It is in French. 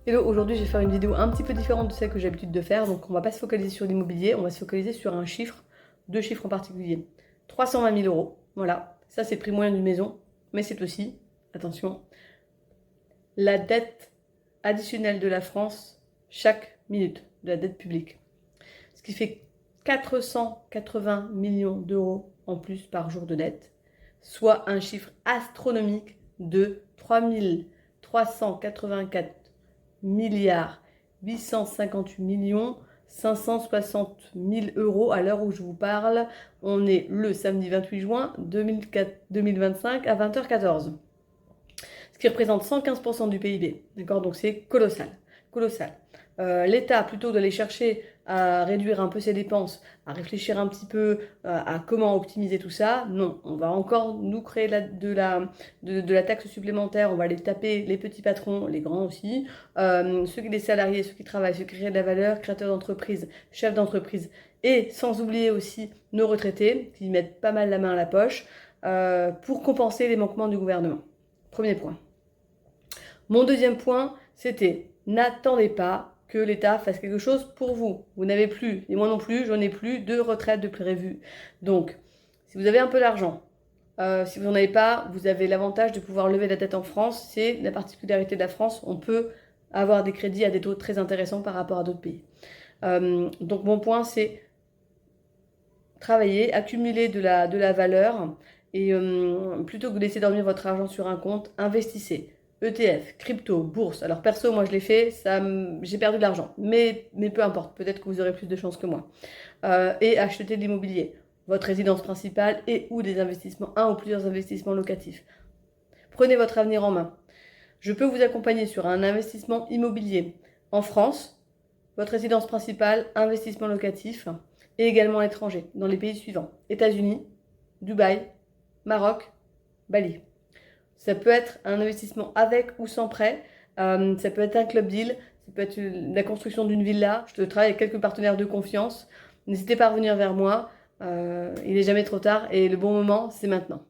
Hello, aujourd'hui je vais faire une vidéo un petit peu différente de celle que j'ai l'habitude de faire. Donc on va pas se focaliser sur l'immobilier, on va se focaliser sur un chiffre, deux chiffres en particulier. 320 000 euros, voilà. Ça c'est le prix moyen d'une maison, mais c'est aussi, attention, la dette additionnelle de la France chaque minute, de la dette publique. Ce qui fait 480 millions d'euros en plus par jour de dette, soit un chiffre astronomique de 3384 milliards 858 millions 560 000 euros à l'heure où je vous parle. On est le samedi 28 juin 2025 à 20h14. Ce qui représente 115% du PIB. D'accord, donc c'est colossal. Colossal. L'État, plutôt d'aller chercher à réduire un peu ses dépenses, à réfléchir un petit peu à comment optimiser tout ça, non, on va encore nous créer de la taxe supplémentaire, on va aller taper les petits patrons, les grands aussi, les salariés, ceux qui travaillent, ceux qui créent de la valeur, créateurs d'entreprise, chefs d'entreprise, et sans oublier aussi nos retraités, qui mettent pas mal la main à la poche, pour compenser les manquements du gouvernement. Premier point. Mon deuxième point, c'était n'attendez pas que l'État fasse quelque chose pour vous. Vous n'avez plus, et moi non plus, j'en ai plus de retraite de prévu. Donc, si vous avez un peu d'argent, si vous n'en avez pas, vous avez l'avantage de pouvoir lever la dette en France. C'est la particularité de la France, on peut avoir des crédits à des taux très intéressants par rapport à d'autres pays. Donc mon point, c'est travailler, accumuler de la valeur et plutôt que de laisser dormir votre argent sur un compte, investissez. ETF, crypto, bourse. Alors perso, moi je l'ai fait, j'ai perdu de l'argent. Mais peu importe, peut-être que vous aurez plus de chance que moi. Et acheter de l'immobilier, votre résidence principale et ou des investissements, un ou plusieurs investissements locatifs. Prenez votre avenir en main. Je peux vous accompagner sur un investissement immobilier en France, votre résidence principale, investissement locatif, et également à l'étranger, dans les pays suivants. États-Unis, Dubaï, Maroc, Bali. Ça peut être un investissement avec ou sans prêt, ça peut être un club deal, ça peut être la construction d'une villa. Je travaille avec quelques partenaires de confiance. N'hésitez pas à revenir vers moi, il n'est jamais trop tard et le bon moment, c'est maintenant.